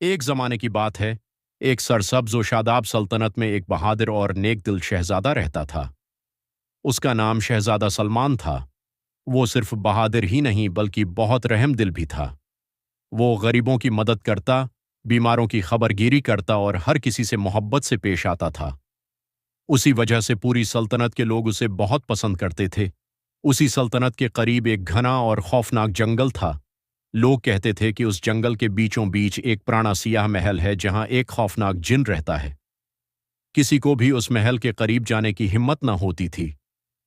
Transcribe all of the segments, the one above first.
एक जमाने की बात है। एक सरसब्ज व शादाब सल्तनत में एक बहादुर और नेक दिल शहजादा रहता था। उसका नाम शहजादा सलमान था। वो सिर्फ बहादुर ही नहीं बल्कि बहुत रहम दिल भी था। वो गरीबों की मदद करता, बीमारों की खबरगिरी करता और हर किसी से मोहब्बत से पेश आता था। उसी वजह से पूरी सल्तनत के लोग उसे बहुत पसंद करते थे। उसी सल्तनत के करीब एक घना और खौफनाक जंगल था। लोग कहते थे कि उस जंगल के बीचों बीच एक पुराना सियाह महल है जहां एक खौफनाक जिन रहता है। किसी को भी उस महल के करीब जाने की हिम्मत न होती थी।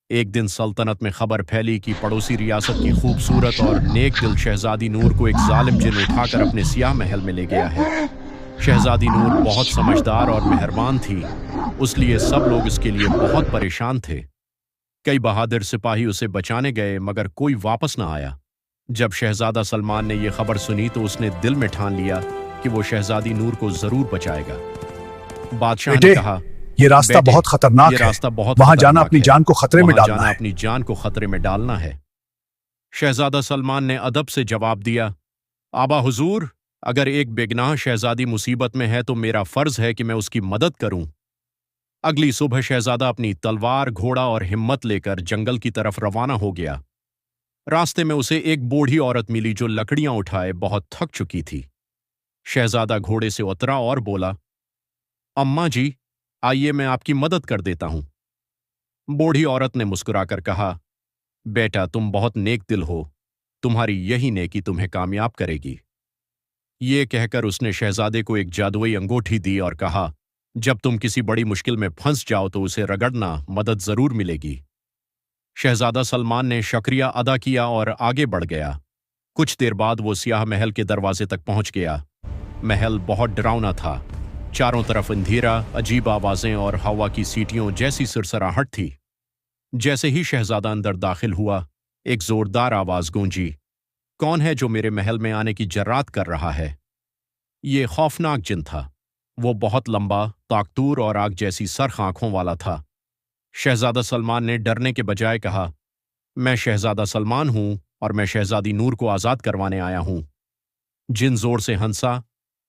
एक दिन सल्तनत में खबर फैली कि पड़ोसी रियासत की खूबसूरत और नेक दिल शहजादी नूर को एक जालिम जिन उठाकर अपने सियाह महल में ले गया है। शहजादी नूर बहुत समझदार और मेहरबान थी, इसलिए सब लोग इसके लिए बहुत परेशान थे। कई बहादुर सिपाही उसे बचाने गए मगर कोई वापस न आया। जब शहजादा सलमान ने यह खबर सुनी तो उसने दिल में ठान लिया कि वो शहजादी नूर को जरूर बचाएगा। बादशाह ने कहा, ये रास्ता बेटे, बहुत खतरनाक ये है। रास्ता बहुत वहां खतरनाक जाना अपनी है। जान को खतरे में वहां डालना जाना है। अपनी जान को खतरे में डालना है। शहजादा सलमान ने अदब से जवाब दिया, आबा हुजूर, अगर एक बेगनाह शहजादी मुसीबत में है तो मेरा फर्ज है कि मैं उसकी मदद करूं। अगली सुबह शहजादा अपनी तलवार, घोड़ा और हिम्मत लेकर जंगल की तरफ रवाना हो गया। रास्ते में उसे एक बूढ़ी औरत मिली जो लकड़ियां उठाए बहुत थक चुकी थी। शहजादा घोड़े से उतरा और बोला, अम्मा जी, आइए मैं आपकी मदद कर देता हूं। बूढ़ी औरत ने मुस्कुराकर कहा, बेटा, तुम बहुत नेक दिल हो। तुम्हारी यही नेकी तुम्हें कामयाब करेगी। ये कहकर उसने शहजादे को एक जादुई अंगूठी दी और कहा, जब तुम किसी बड़ी मुश्किल में फंस जाओ तो उसे रगड़ना, मदद जरूर मिलेगी। शहजादा सलमान ने शुक्रिया अदा किया और आगे बढ़ गया। कुछ देर बाद वो सियाह महल के दरवाजे तक पहुंच गया। महल बहुत डरावना था। चारों तरफ अंधेरा, अजीब आवाजें और हवा की सीटियों जैसी सिरसराहट थी। जैसे ही शहजादा अंदर दाखिल हुआ, एक जोरदार आवाज गूंजी, कौन है जो मेरे महल में आने की जर्रात कर रहा है? ये खौफनाक जिन था। वो बहुत लंबा, ताकतूर और आग जैसी सरख आंखों वाला था। शहजादा सलमान ने डरने के बजाय कहा, मैं शहजादा सलमान हूं और मैं शहजादी नूर को आजाद करवाने आया हूं। जिन जोर से हंसा,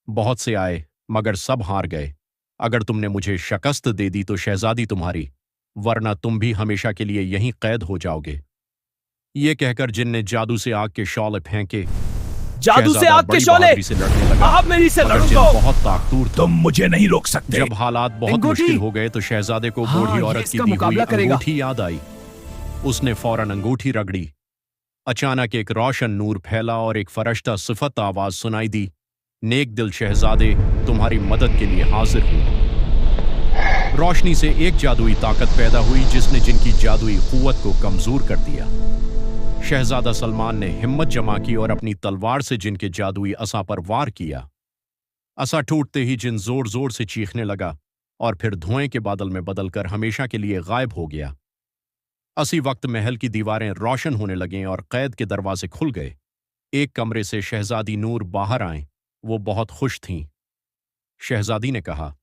बहुत से आए मगर सब हार गए। अगर तुमने मुझे शिकस्त दे दी तो शहजादी तुम्हारी, वरना तुम भी हमेशा के लिए यहीं कैद हो जाओगे। ये कहकर जिन ने जादू से आग के शौले फेंके। जादू से शहजादा आग के बड़ी शौले! बहादुरी से लड़ने लगा, आप मेरी से मगर लड़ो जिन तो! बहुत ताकतूर था। तुम मुझे नहीं रोक सकते। जब हालात बहुत अंगूठी! मुश्किल हो गए तो शहजादे को हाँ, बूढ़ी ये औरत की इसका दी हुई मुकाबला करेगा। अंगूठी याद आई। उसने फौरन अंगूठी रगड़ी। अचानक एक रोशन नूर फैला और एक फरिश्ता सिफत आवाज सुनाई दी, नेक दिल शहजादे, तुम्हारी मदद के लिए हाजिर हूं। रोशनी से एक जादुई ताकत पैदा हुई जिसने जिनकी जादुई कुव्वत को कमजोर कर दिया। शहजादा सलमान ने हिम्मत जमा की और अपनी तलवार से जिन के जादुई असा पर वार किया। असा टूटते ही जिन जोर जोर से चीखने लगा और फिर धुएं के बादल में बदलकर हमेशा के लिए गायब हो गया। उसी वक्त महल की दीवारें रोशन होने लगीं और कैद के दरवाजे खुल गए। एक कमरे से शहजादी नूर बाहर आए। वो बहुत खुश थीं। शहजादी ने कहा,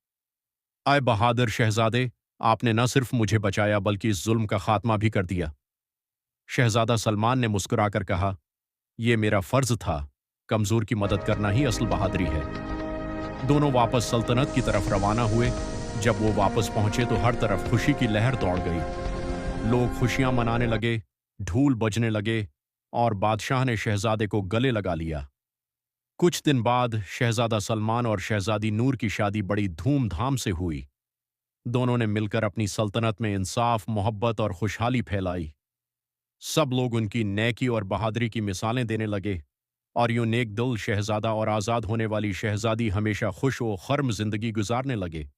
आए बहादुर शहजादे, आपने न सिर्फ मुझे बचाया बल्कि इस जुल्म का खात्मा भी कर दिया। शहजादा सलमान ने मुस्कुराकर कहा, यह मेरा फर्ज था। कमजोर की मदद करना ही असल बहादुरी है। दोनों वापस सल्तनत की तरफ रवाना हुए। जब वो वापस पहुंचे तो हर तरफ खुशी की लहर दौड़ गई। लोग खुशियां मनाने लगे, ढोल बजने लगे और बादशाह ने शहजादे को गले लगा लिया। कुछ दिन बाद शहजादा सलमान और शहजादी नूर की शादी बड़ी धूमधाम से हुई। दोनों ने मिलकर अपनी सल्तनत में इंसाफ, मोहब्बत और खुशहाली फैलाई। सब लोग उनकी नेकी और बहादुरी की मिसालें देने लगे और यूं नेक दिल शहजादा और आज़ाद होने वाली शहजादी हमेशा खुश व खर्म जिंदगी गुजारने लगे।